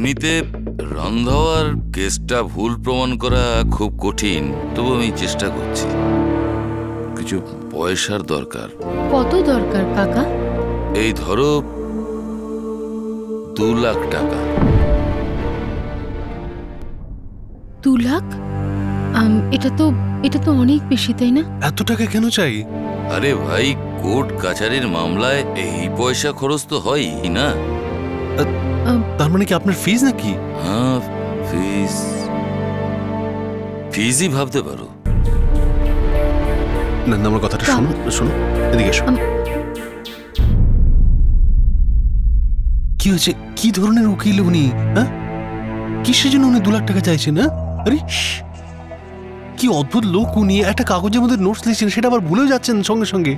এমনিতে রন্ধাওয়ার কেসটা ভুল প্রমাণ করা খুব কঠিন, তবু আমি চেষ্টা করছি। কিছু পয়সার দরকার। কত দরকার কাকা? এই ধরো 2 লাখ টাকা। 2 লাখ? এটা তো অনেক বেশি, তাই না? এত টাকা কেন চাই? আরে ভাই, কোর্ট কাছারির মামলায় এই পয়সা খরচ তো হয়ই না। তার মানে কি আপনার ফিজ নাকি? হ্যাঁ, ফিজই ভাবতে পারো। না আমার কথাটা শোনো শোনো, এদিকে এসো। কি হয়েছে? কি ধরনের উকিল উনি? হ্যাঁ, কিসের জন্য উনি 2 লাখ টাকা চাইছেন? আরে কি অদ্ভুত লোক উনি! একটা কাগজের মধ্যে নোটস লিখছেন, সেটা আবার ভুলেও যাচ্ছেন সঙ্গে সঙ্গে।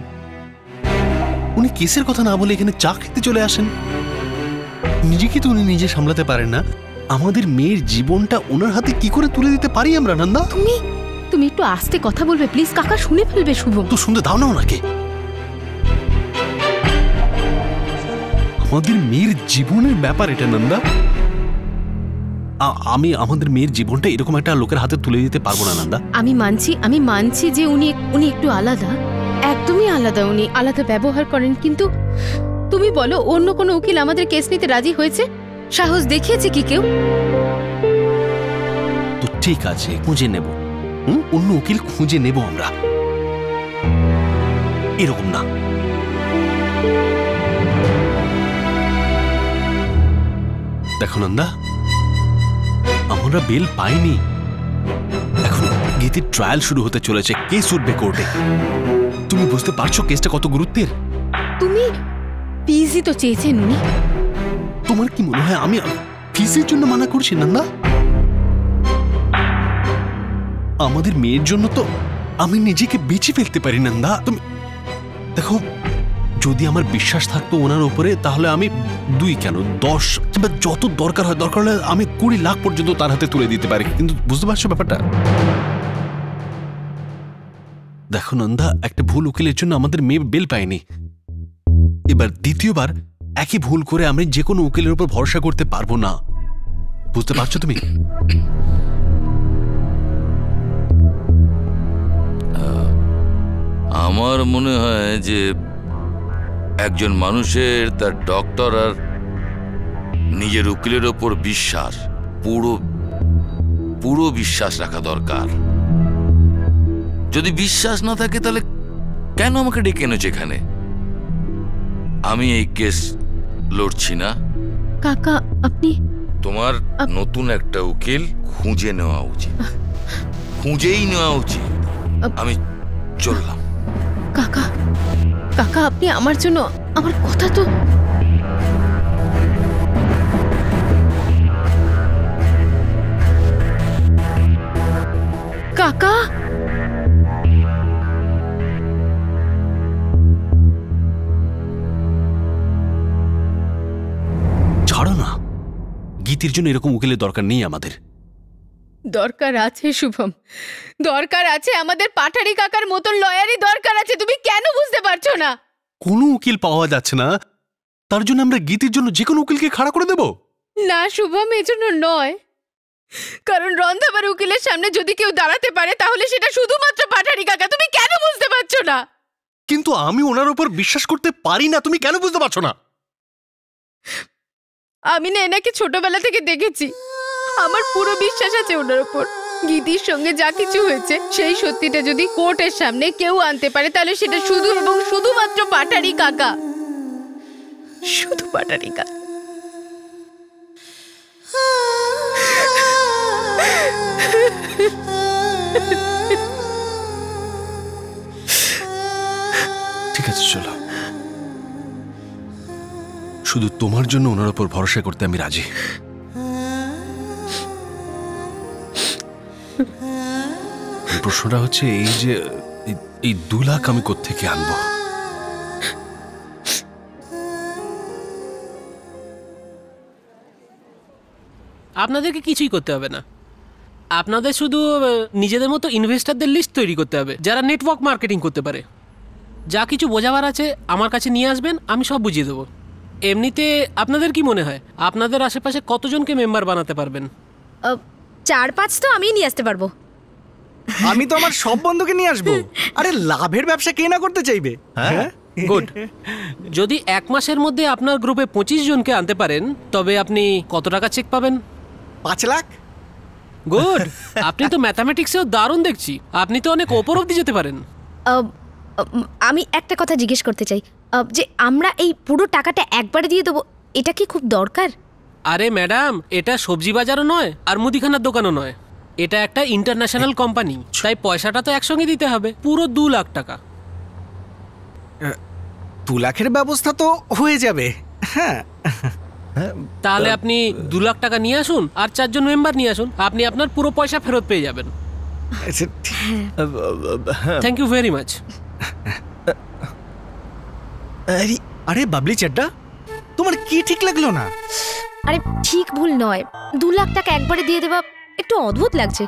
উনি কেসের কথা না বলে এখানে চা খেতে চলে আসেন। নিজেকে তো উনি নিজে সামলাতে পারেন না, আমাদের মেয়ের জীবনটা ওনার হাতে কি করে তুলে দিতে পারি আমরা? নন্দা, তুমি একটু আস্তে কথা বলবে প্লিজ? কাকা শুনে ফেলবে। শুভম, তো শুনতে দাও না ওনাকে। আমাদের মেয়ের জীবনের ব্যাপার এটা নন্দা। আমি আমাদের মেয়ের জীবনটা এরকম একটা লোকের হাতে তুলে দিতে পারবো না নন্দা। আমি মানছি যে উনি একটু আলাদা, একদমই আলাদা। উনি আলাদা ব্যবহার করেন, কিন্তু তুমি বলো অন্য কোনো উকিল আমাদের কেস নিতে রাজি হয়েছে? সাহস দেখিয়েছে কি কেউ? তো ঠিক আছে, খুঁজে নেব। অন্য উকিল খুঁজে নেব আমরা, এরকম না। দেখো নন্দা, আমরা বেল পাইনি, এখন গীতির ট্রায়াল শুরু হতে চলেছে, কেস উঠবে কোর্টে। তুমি বুঝতে পারছো কেসটা কত গুরুত্বের? তুমি ফিজই তো চেয়েছেন উনি। তোমার কি মনে হয় আমি ফিজের জন্য মানা করছি নন্দা? আমাদের মেয়ের জন্য তো আমি নিজেকে বেঁচে ফেলতে পারি নন্দা। তুমি দেখো, যদি আমার বিশ্বাস থাকতো ওনার উপরে, তাহলে আমি 2 কেন 10 কিংবা যত দরকার হয়, দরকার হলে আমি 20 লাখ পর্যন্ত তার হাতে তুলে দিতে পারি। কিন্তু বুঝতে পারছো ব্যাপারটা? দেখো নন্দা, একটা ভুল উকিলের জন্য আমাদের মেয়ে বেল পায়নি। এবার দ্বিতীয়বার একই ভুল করে আমি যে কোনো উকিলের উপর ভরসা করতে পারবো না। বুঝতে পারছো তুমি? আমার মনে হয় যে একজন মানুষের তার ডক্টর আর নিজের উকিলের ওপর বিশ্বাস, পুরো বিশ্বাস রাখা দরকার। যদি বিশ্বাস না থাকে তাহলে কেন আমাকে ডেকে এনেছো এখানে? আমি এই কেস লড়ছি না। কাকা আপনি, তোমার নতুন একটা উকিল খুঁজে নেওয়া উচিত, খুঁজেই নেওয়া উচিত। আমি চললাম। কাকা কাকা আপনি আমার জন্য, আমার কথা তো। কাকা ছাড়ো না, গীতির জন্য এরকম উকিলের দরকার নেই আমাদের। দরকার আছে শুভম, দরকার আছে। আমাদের পাঠারি কাকার মতন লয়ারই দরকার আছে। তুমি কেন বুঝতে পারছো না? কোনো উকিল পাওয়া যাচ্ছে না, তার জন্য আমরা গীতির জন্য যে কোনো উকিলকে খাড়া করে দেব? না শুভম, এজন্য নয়। কারণ রন্ধাবার উকিলের সামনে যদি কেউ দাঁড়াতে পারে তাহলে সেটা শুধুমাত্র পাঠারি কাকা। তুমি কেন বুঝতে পারছো না? কিন্তু আমি ওনার উপর বিশ্বাস করতে পারি না, তুমি কেন বুঝতে পারছো না? আমি না এনাকে ছোটবেলা থেকে দেখেছি, আমার পুরো বিশ্বাস আছে ওনার উপর। গীতির সঙ্গে যা কিছু হয়েছে সেই সত্যিটা যদি কোর্টের সামনে কেউ আনতে পারে তাহলে সেটা শুধু এবং শুধুমাত্র পাঠারি কাকা, শুধু পাঠারি কাকা। ঠিক আছে চলো, শুধু তোমার জন্য ওনার উপর ভরসা করতে আমি রাজি। প্রশ্নটা হচ্ছে এই যে এই 2 লাখ আমি কোত্থেকে আনবো? আপনাদেরকে কিছুই করতে হবে না। আপনাদের শুধু নিজেদের মতো ইনভেস্টরদের লিস্ট তৈরি করতে হবে যারা নেটওয়ার্ক মার্কেটিং করতে পারে। যা কিছু বোঝাবার আছে আমার কাছে নিয়ে আসবেন, আমি সব বুঝিয়ে দেবো। এমনিতে আপনাদের কি মনে হয় আপনাদের আশেপাশে কতজনকে মেম্বার বানাতে পারবেন? 4-5 তো আমিই নিয়ে আসতে পারবো। আমি তো আমার সব বন্ধুকে নিয়ে আসবো। আরে লাভের ব্যবসা কে না করতে চাইবে? হ্যাঁ, গুড। যদি 1 মাসের মধ্যে আপনার গ্রুপে 25 জনকে আনতে পারেন তবে আপনি কত টাকা চেক পাবেন? 5 লাখ। গুড। আপনি তো ম্যাথামেটিক্সেও দারুণ দেখছি, আপনি তো অনেক ওপর অব্দি যেতে পারেন। আমি একটা কথা জিজ্ঞেস করতে চাই, যে আমরা এই পুরো টাকাটা একবারে দিয়ে দেবো, এটা কি খুব দরকার? আরে ম্যাডাম, এটা সবজি বাজারও নয় আর মুদিখানার দোকানও নয়, এটা একটা ইন্টারন্যাশনাল কোম্পানি, তাই পয়সাটা তো একসঙ্গে দিতে হবে, পুরো 2 লাখ টাকা। 2 লাখের ব্যবস্থা তো হয়ে যাবে। হ্যাঁ, তাহলে আপনি 2 লাখ টাকা নিয়ে আসুন আর 4 জন মেম্বার নিয়ে আসুন, আপনি আপনার পুরো পয়সা ফেরত পেয়ে যাবেন। Thank you very much. আরে বাবলি চাড্ডা, তোমার কি ঠিক লাগলো না? আরে ঠিক ভুল নয়, 2 লাখ টাকা একবারে দিয়ে দেওয়া একটু অদ্ভুত লাগছে।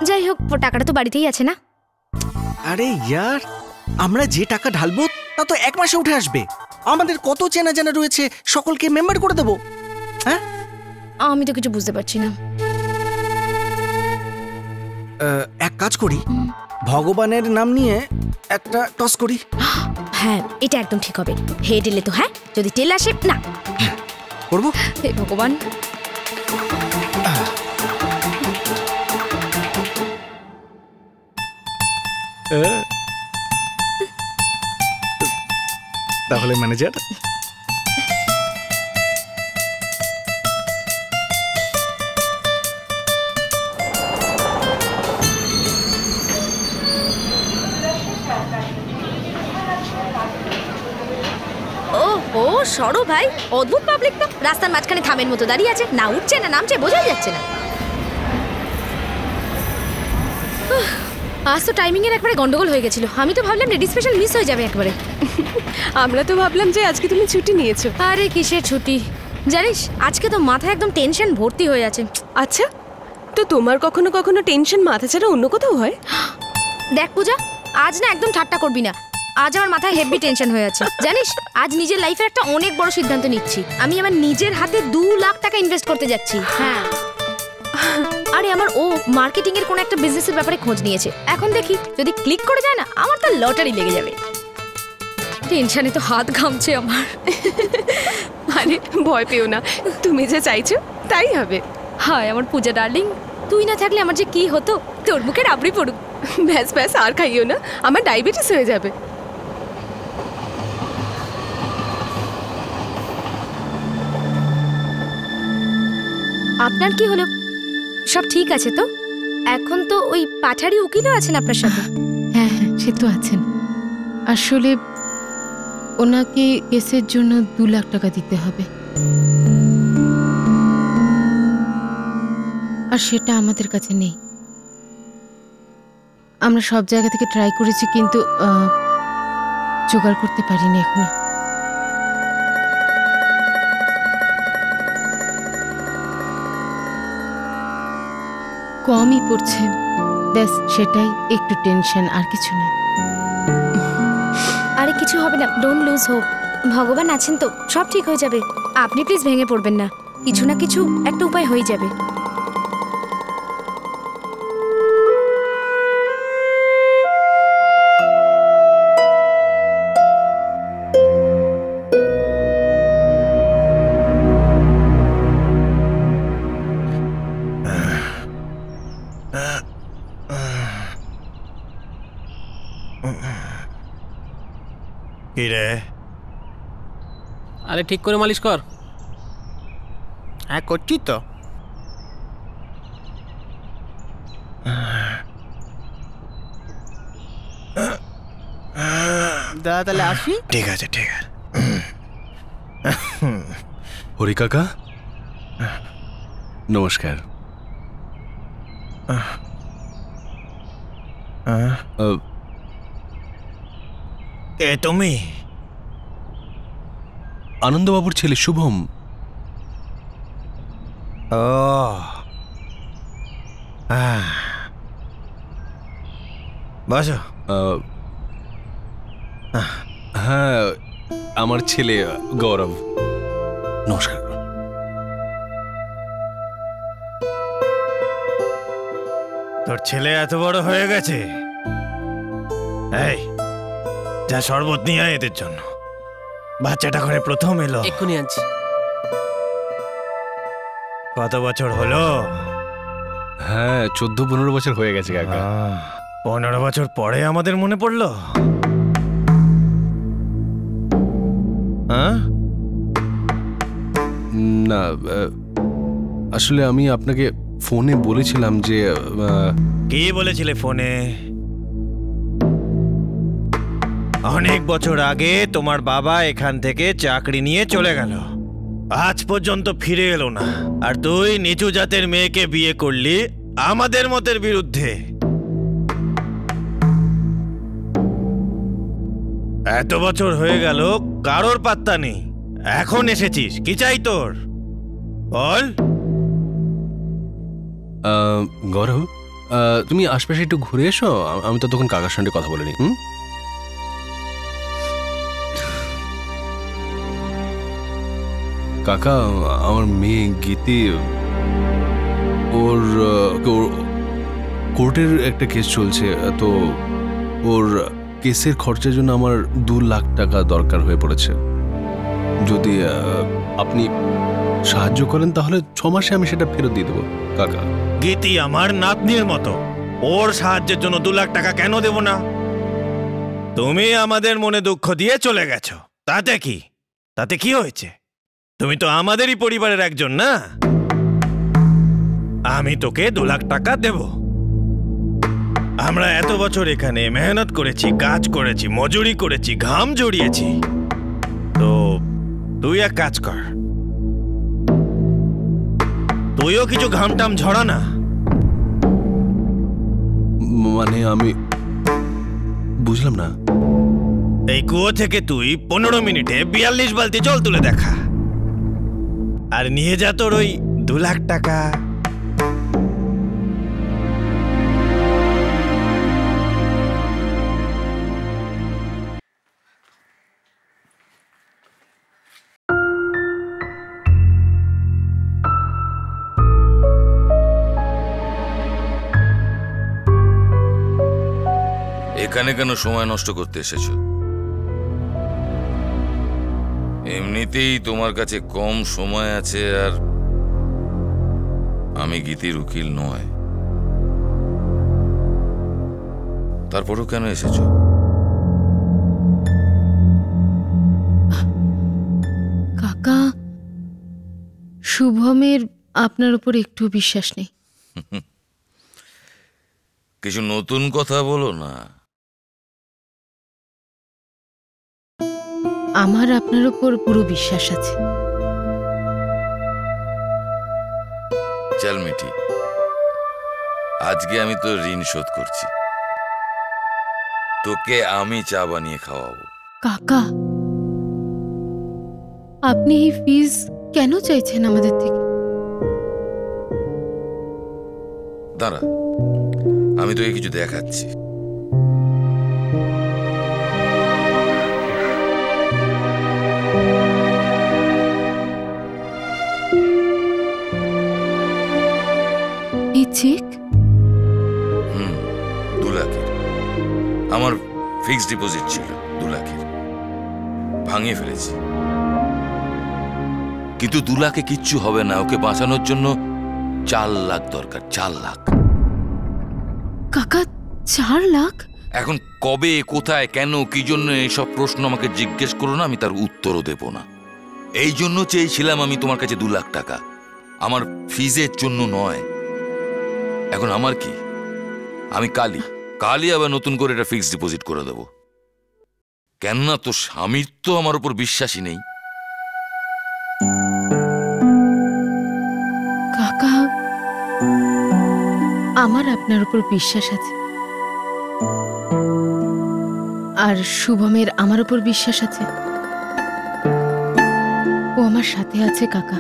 যাই হোক, টাকাটা তো বাড়িতেই আছে না? আরে ইয়ার, আমরা যে টাকা ঢালবো তা তো 1 মাসে উঠে আসবে। আমাদের কত চেনা জানা রয়েছে, সকলকে মেম্বার করে দেবো। হ্যাঁ, আমি তো কিছু বুঝতে পারছি না। এক কাজ করি, ভগবানের নাম নিয়ে একটা টস করি। হ্যাঁ, এটা একদম ঠিক হবে। হেড এলে তো, হ্যাঁ, যদি টেল আসে না করবো। হে ভগবান। তাহলে ম্যানেজার, ও সরো ভাই, অদ্ভুত পাবলিক তো, রাস্তার মাঝখানে থামের মতো দাঁড়িয়ে আছে, না উঠছে না নামছে, বোঝাই যাচ্ছে না। আজ তো টাইমিং এর একবারে গন্ডগোল হয়ে গেছিল। আমি তো ভাবলাম রেডি স্পেশাল মিস হয়ে যাবে একবারে। আমরা তো ভাবলাম যে আজকে তুমি ছুটি নিয়েছো। আরে কিসের ছুটি, জানিস আজকে তো মাথায় একদম টেনশন ভর্তি হয়ে আছে। আচ্ছা, তো তোমার কখনো কখনো টেনশন মাথা ছাড়া অন্য কোথাও হয়? দেখ পূজা, আজ না একদম ঠাট্টা করবি না। আজ আমার মাথায় হেভি টেনশন হয়ে আছে। জানিস, আজ নিজের লাইফে একটা অনেক বড় সিদ্ধান্ত নিচ্ছি। আমি আমার নিজের হাতে 2 লাখ টাকা ইনভেস্ট করতে যাচ্ছি। হ্যাঁ, আরে আমার ও মার্কেটিং এর কোন একটা বিজনেসের ব্যাপারে খোঁজ নিয়েছে। এখন দেখি যদি ক্লিক করে যায় না, আমার তো লটারি লেগে যাবে। টেনশনে তো হাত ঘামছে আমার। আরে ভয় পেও না, তুমি যা চাইছো তাই হবে। হায় আমার পূজা ডার্লিং, তুই না থাকলে আমার যে কি হতো, তোর মুখে রাবড়ি পড়ুক। ব্যাস ব্যাস, আর খাইও না, আমার ডায়াবেটিস হয়ে যাবে। আপনার কি হলো? সব ঠিক আছে তো? এখন তো ওই পাঠারি উকিলও আছেন আপনার সাথে। হ্যাঁ হ্যাঁ, সে তো আছেন। আসলে ওনাকে কেসের জন্য 2 লাখ টাকা দিতে হবে, আর সেটা আমাদের কাছে নেই। আমরা সব জায়গা থেকে ট্রাই করেছি, কিন্তু জোগাড় করতে পারিনি এখনো। কমই পড়ছে, ব্যাস সেটাই একটু টেনশন, আর কিছু না। আরে কিছু হবে না, ডোন্ট লুজ হোপ। ভগবান আছেন তো, সব ঠিক হয়ে যাবে। আপনি প্লিজ ভেঙে পড়বেন না, কিছু না কিছু একটা উপায় হয়ে যাবে। কি রে? আরে ঠিক করে মালিশ কর। হ্যাঁ করছি তো। দাদা তাহলে আসি। ঠিক আছে ঠিক আছে। হরি কাকা, নমস্কার। কে তুমি? আনন্দবাবুর ছেলে শুভম। ও বসো। হ্যাঁ, আমার ছেলে গৌরব। নমস্কার। তোর ছেলে এত বড় হয়ে গেছে। এই যা শরবত নিয়ে আয় এদের জন্য। বাচ্চাটা ঘরে প্রথম এলো। এক্ষুনি আনছি। কত বছর হলো? হ্যাঁ, 14-15 বছর হয়ে গেছে কাকা। 15 বছর পরে আমাদের মনে পড়লো। হ্যাঁ, না, আসলে আমি আপনাকে ফোনে বলেছিলাম যে কি বলেছিলে ফোনে? অনেক বছর আগে তোমার বাবা এখান থেকে চাকরি নিয়ে চলে গেল, আজ পর্যন্ত ফিরে এলো না। আর তুই নিচু জাতের মেয়েকে বিয়ে করলি আমাদের মতের বিরুদ্ধে। এত বছর হয়ে গেল, কারোর পাত্তা নেই। এখন এসেছিস, কি চাই তোর বল? গৌরব, তুমি আশপাশে একটু ঘুরে এসো, আমি তো তখন কাকার সঙ্গে কথা বলিনি। কাকা, আমার মেয়ে গীতি, ওর কোর্টের একটা কেস চলছে, তো ওর কেসের খরচার জন্য আমার 2 লাখ টাকা দরকার হয়ে পড়েছে। যদি আপনি সাহায্য করেন তাহলে 6 মাসে আমি সেটা ফেরত দিয়ে দেবো কাকা। গীতি আমার নাতনির মতো, ওর সাহায্যের জন্য 2 লাখ টাকা কেন দেব না? তুমি আমাদের মনে দুঃখ দিয়ে চলে গেছো, তাতে কি? তাতে কি হয়েছে? তুমি তো আমাদেরই পরিবারের একজন, না? আমি তোকে 2 লাখ টাকা দেব। আমরা এত বছর এখানে মেহনত করেছি, কাজ করেছি, মজুরি করেছি, ঘাম জড়িয়েছি। তো তুই এক কাজ কর, তুইও কিছু ঘামটাম ঝরা না। মানে আমি বুঝলাম না। এই কুয়ো থেকে তুই 15 মিনিটে 42 বালতি জল তুলে দেখা, আর নিয়ে যা তোর ওই 2 লাখ টাকা। এখানে কেন সময় নষ্ট করতে এসেছো? এমনিতেই তোমার কাছে কম সময় আছে, আর আমি গীতির উকিল নয়। তারপরও কেন এসেছো? কাকা, শুভমের আপনার উপর একটু বিশ্বাস নেই। কিছু নতুন কথা বলো না। আমার আপনার উপর পুরো বিশ্বাস আছে। চল মিঠি, আজকে আমি তোর ঋণ শোধ করছি। তোকে আমি চা বানিয়ে খাওয়াবো। কাকা, আপনি এই ফিজ কেন চাইছেন আমাদের থেকে? দাঁড়া, আমি তোকে কিছু দেখাচ্ছি। এই চেক? 2 লাখের। আমার ফিক্সড ডিপোজিট ছিল 2 লাখের, ভাঙিয়ে ফেলেছি। কিন্তু 2 লাখে কিচ্ছু হবে না, ওকে বাঁচানোর জন্য 4 লাখ দরকার। 4 লাখ। কাকা, 4 লাখ? এখন কবে, কোথায়, কেন, কি জন্য এইসব প্রশ্ন আমাকে জিজ্ঞেস করো না, আমি তার উত্তরও দেব না। এই জন্য চেয়েছিলাম আমি তোমার কাছে 2 লাখ টাকা, আমার ফিজের জন্য নয়। এখন আমার কি, আমি কালই আবার নতুন করে এটা ফিক্সড ডিপোজিট করে দেব। কেননা তো স্বামীর তো আমার উপর বিশ্বাসই নেই। কাকা, আমার আপনার উপর বিশ্বাস আছে, আর শুভমের আমার উপর বিশ্বাস আছে। ও আমার সাথে আছে কাকা,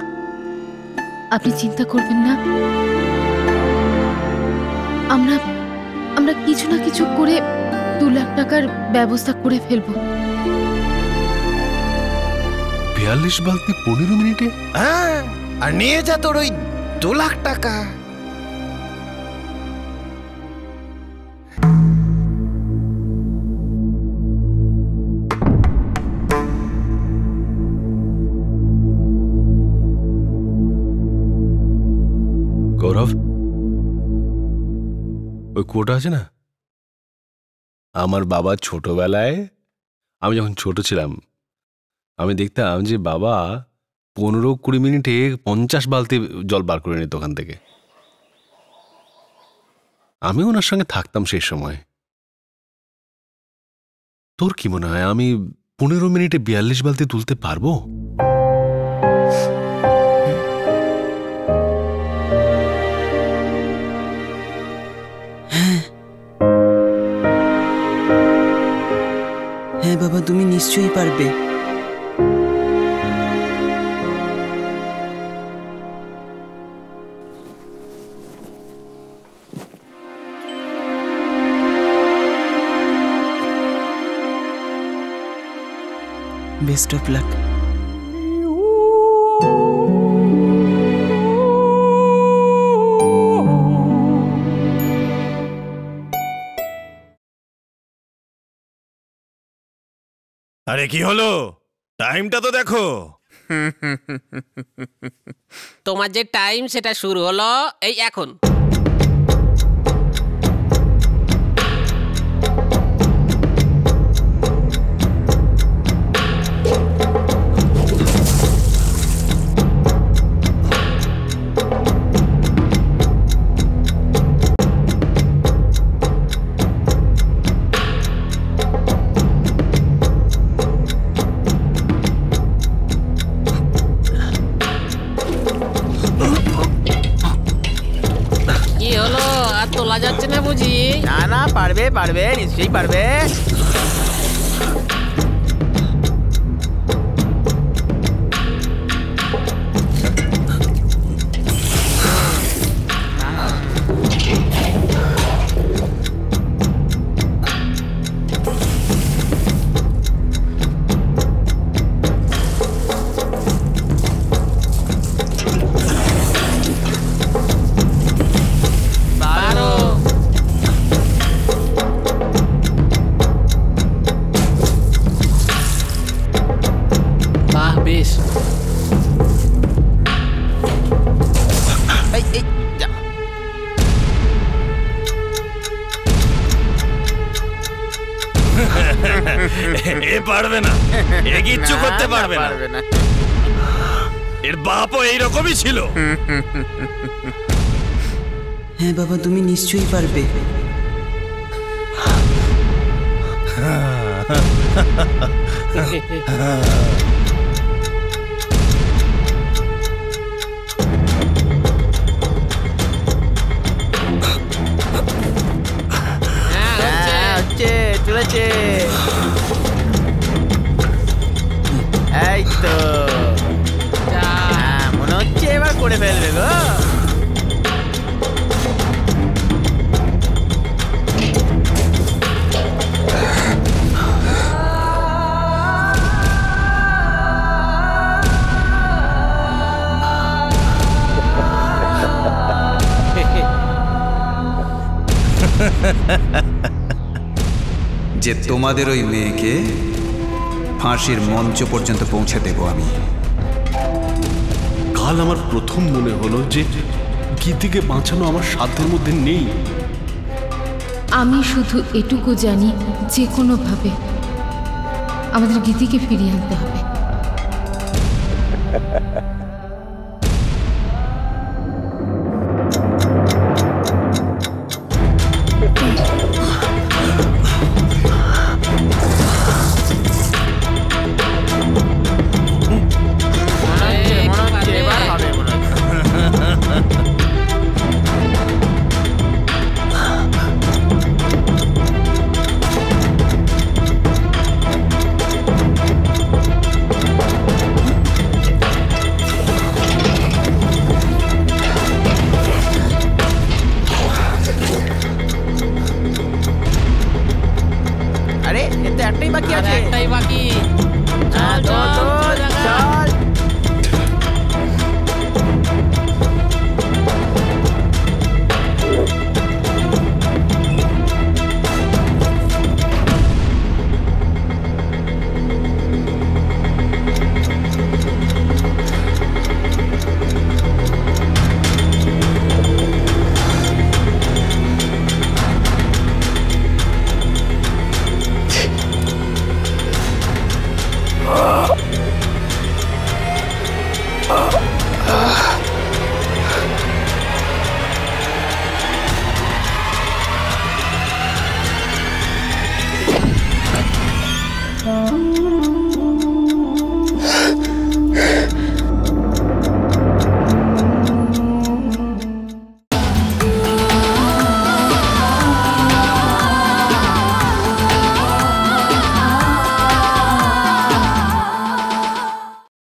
আপনি চিন্তা করবেন না। আমরা কিছু না কিছু করে 2 লাখ টাকার ব্যবস্থা করে ফেলবো। 42 বালতি 15 মিনিটে? হ্যাঁ, আর নিয়ে যা তোর ওই 2 লাখ টাকা। গৌরব, ওই কুয়োটা আছে না, আমার বাবা ছোটবেলায়, আমি যখন ছোট ছিলাম, আমি দেখতাম যে বাবা 15-20 মিনিটে 50 বালতি জল বার করে নিত ওখান থেকে। আমি ওনার সঙ্গে থাকতাম সেই সময়। তোর কি মনে হয় আমি 15 মিনিটে 42 বালতি তুলতে পারবো? হ্যাঁ বাবা, তুমি নিশ্চয়ই পারবে। Best of luck. আরে কি হলো, টাইমটা তো দেখো। তোমার যে টাইম সেটা শুরু হলো এই এখন। তোলা যাচ্ছে না বুঝি? না না, পারবে পারবে, নিশ্চয়ই পারবে। এ পারবে না, এ কিচ্ছু করতে পারবে না। এর বাপও এইরকমই ছিল। হ্যাঁ বাবা, তুমি নিশ্চয়ই পারবে। চলেছে, এই তো মনে হচ্ছে এবার করে ফেলবে গো। যে তোমাদের ওই মেয়েকে ফাঁসির মঞ্চ পর্যন্ত পৌঁছে দেব আমি। কাল আমার প্রথম মনে হলো যে গীতিকে বাঁচানো আমার সাধ্যের মধ্যে নেই। আমি শুধু এটুকু জানি, যে কোনোভাবে আমাদের গীতিকে ফিরিয়ে আনতে হবে। আরে, এতে একটাই বাকি আছে। একটাই বাকি। চল